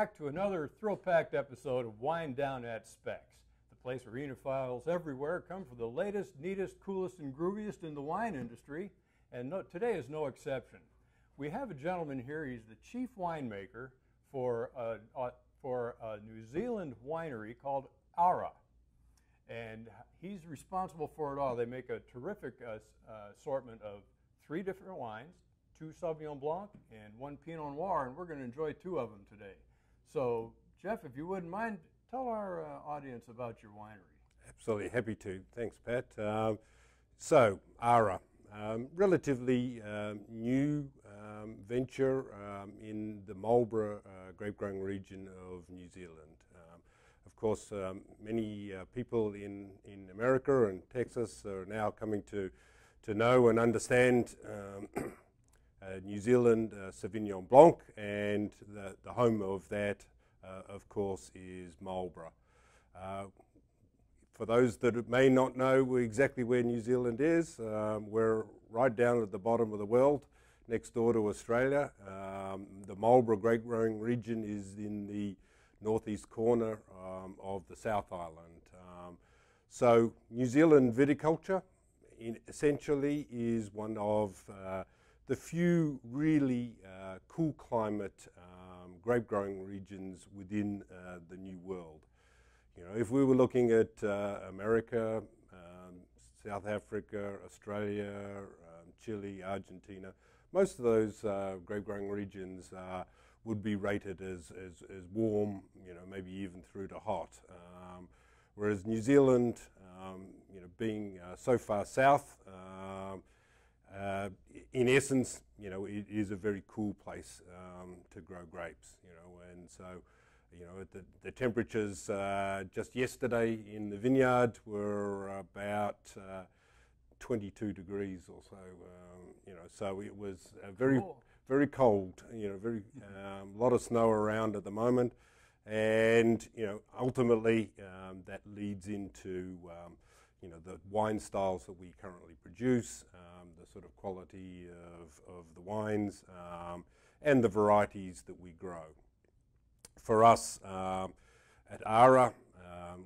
back to another thrill-packed episode of Wine Down at Specs, the place where enophiles everywhere come for the latest, neatest, coolest, and grooviest in the wine industry, and today is no exception. We have a gentleman here. He's the chief winemaker for a New Zealand winery called Ara, and he's responsible for it all. They make a terrific assortment of 3 different wines, 2 Sauvignon Blanc and 1 Pinot Noir, and we're going to enjoy 2 of them today. So, Jeff, if you wouldn't mind, tell our audience about your winery. Absolutely, happy to. Thanks, Pat. So, Ara, relatively new venture in the Marlborough grape growing region of New Zealand. Of course, many people in America and Texas are now coming to know and understand New Zealand Sauvignon Blanc, and the home of that, of course, is Marlborough. For those that may not know exactly where New Zealand is, we're right down at the bottom of the world, next door to Australia. The Marlborough grape growing region is in the northeast corner of the South Island. So New Zealand viticulture essentially is one of the few really cool climate grape growing regions within the New World. You know, if we were looking at America, South Africa, Australia, Chile, Argentina, most of those grape growing regions would be rated as warm, you know, maybe even through to hot. Whereas New Zealand, you know, being so far south, in essence, you know, it is a very cool place to grow grapes, you know, and so, you know, the temperatures just yesterday in the vineyard were about 22 degrees or so, you know, so it was very cold, you know, a lot of snow around at the moment, and, you know, ultimately that leads into you know, the wine styles that we currently produce, the sort of quality of the wines, and the varieties that we grow. For us at Ara,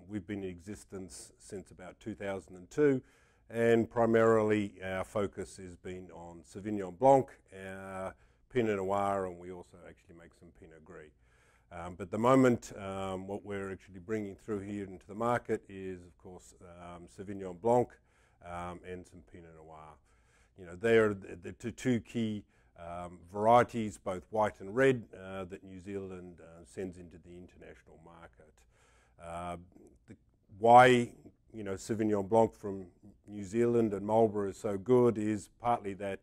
we've been in existence since about 2002, and primarily our focus has been on Sauvignon Blanc, Pinot Noir, and we also actually make some Pinot Gris. But at the moment, what we're actually bringing through here into the market is, of course, Sauvignon Blanc and some Pinot Noir. You know, they are the two key varieties, both white and red, that New Zealand sends into the international market. Why, you know, Sauvignon Blanc from New Zealand and Marlborough is so good is partly that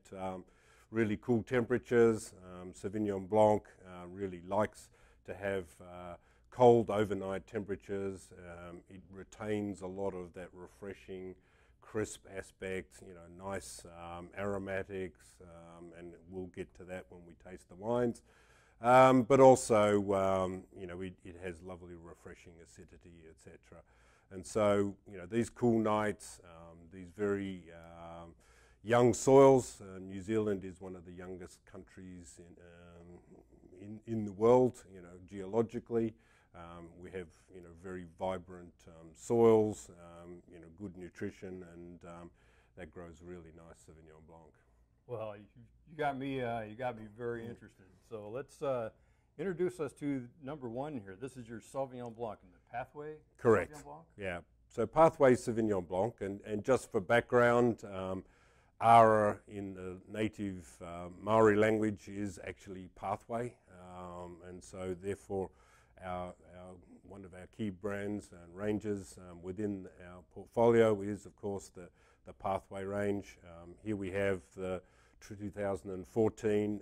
really cool temperatures. Sauvignon Blanc really likes to have cold overnight temperatures. It retains a lot of that refreshing, crisp aspect, you know, nice aromatics, and we'll get to that when we taste the wines. But also, you know, it has lovely refreshing acidity, etc. And so, you know, these cool nights, these very young soils. New Zealand is one of the youngest countries in the world, you know, geologically. We have, you know, very vibrant soils, you know, good nutrition, and that grows really nice Sauvignon Blanc. Well, you got me very interested. So let's introduce us to number 1 here. This is your Sauvignon Blanc in the Pathway. Correct. Sauvignon Blanc? Yeah. So Pathway Sauvignon Blanc, and just for background, Ara in the native Maori language is actually pathway, and so therefore one of our key brands and ranges within our portfolio is, of course, the Pathway range. Here we have the 2014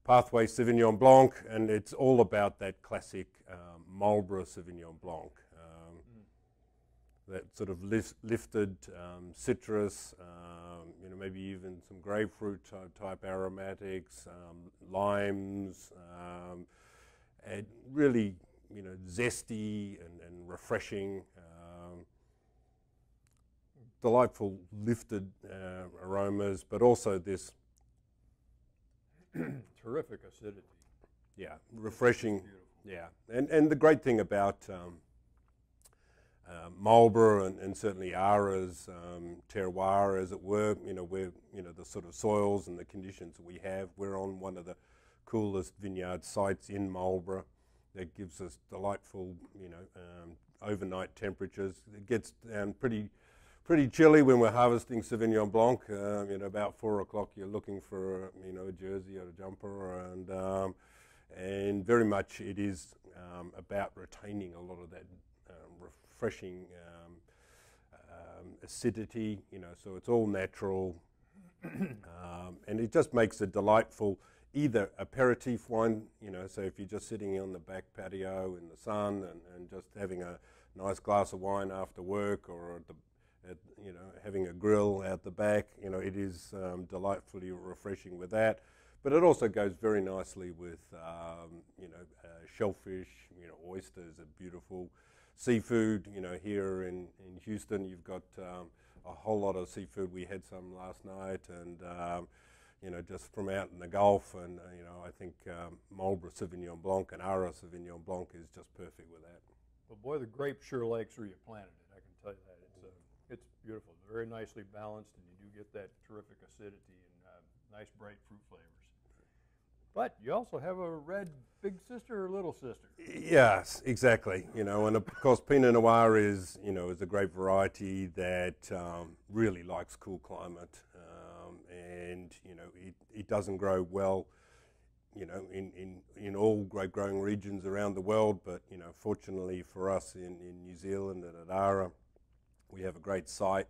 Pathway Sauvignon Blanc, and it's all about that classic Marlborough Sauvignon Blanc. That sort of lifted citrus, you know, maybe even some grapefruit type aromatics, limes, and really, you know, zesty and refreshing, delightful lifted aromas, but also this terrific acidity. Yeah, refreshing. Yeah, and the great thing about Marlborough and certainly Ara's terroir, as it were, where the sort of soils and the conditions that we have, we're on one of the coolest vineyard sites in Marlborough. That gives us delightful, overnight temperatures. It gets down pretty chilly when we're harvesting Sauvignon Blanc. About 4 o'clock, you're looking for a jersey or a jumper, and very much it is about retaining a lot of that refreshing acidity. So it's all natural, and it just makes a delightful either aperitif wine, so if you're just sitting on the back patio in the sun and just having a nice glass of wine after work, or having a grill out the back, it is delightfully refreshing with that. But it also goes very nicely with, shellfish, oysters are beautiful. Seafood, here in Houston, you've got a whole lot of seafood. We had some last night, and just from out in the Gulf, and I think Marlborough Sauvignon Blanc and Ara Sauvignon Blanc is just perfect with that. Well, boy, the grape sure likes where you planted it. I can tell you that. It's beautiful, very nicely balanced, and you do get that terrific acidity and nice bright fruit flavors. But you also have a red big sister or little sister. Yes, exactly. And of course Pinot Noir is a great variety that really likes cool climate. And it doesn't grow well, in all grape growing regions around the world. But fortunately for us in New Zealand and at Ara, we have a great site.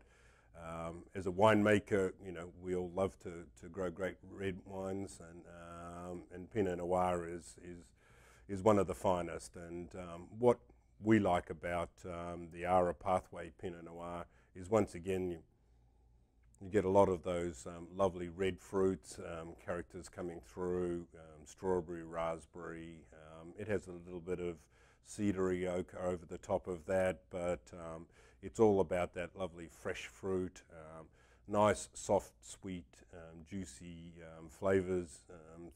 As a winemaker, we all love to grow great red wines, and Pinot Noir is one of the finest. And what we like about the Ara Pathway Pinot Noir is, once again, you get a lot of those lovely red fruits, characters coming through, strawberry, raspberry. It has a little bit of cedary oak over the top of that, but it's all about that lovely fresh fruit, nice, soft, sweet, juicy flavors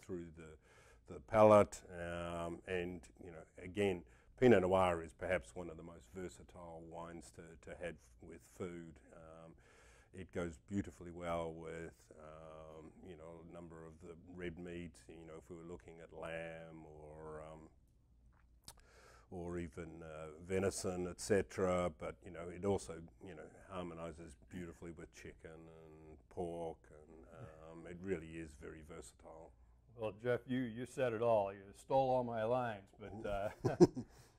through the palate. And again, Pinot Noir is perhaps one of the most versatile wines to have with food. It goes beautifully well with, a number of the red meats, if we were looking at lamb or even venison, etc. But, it also, harmonizes beautifully with chicken and pork, and it really is very versatile. Well, Jeff, you said it all. You stole all my lines, but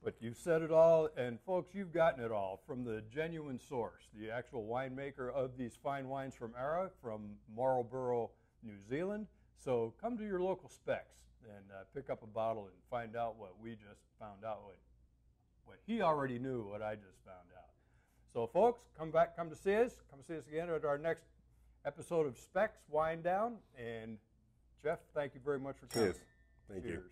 but you said it all, and folks, you've gotten it all from the genuine source, the actual winemaker of these fine wines from Ara, from Marlborough, New Zealand. So come to your local Specs and pick up a bottle and find out what we just found out, what he already knew, what I just found out. So folks, come to see us. Come see us again at our next episode of Specs Wine Down. And Jeff, thank you very much for coming. Cheers. Thank you.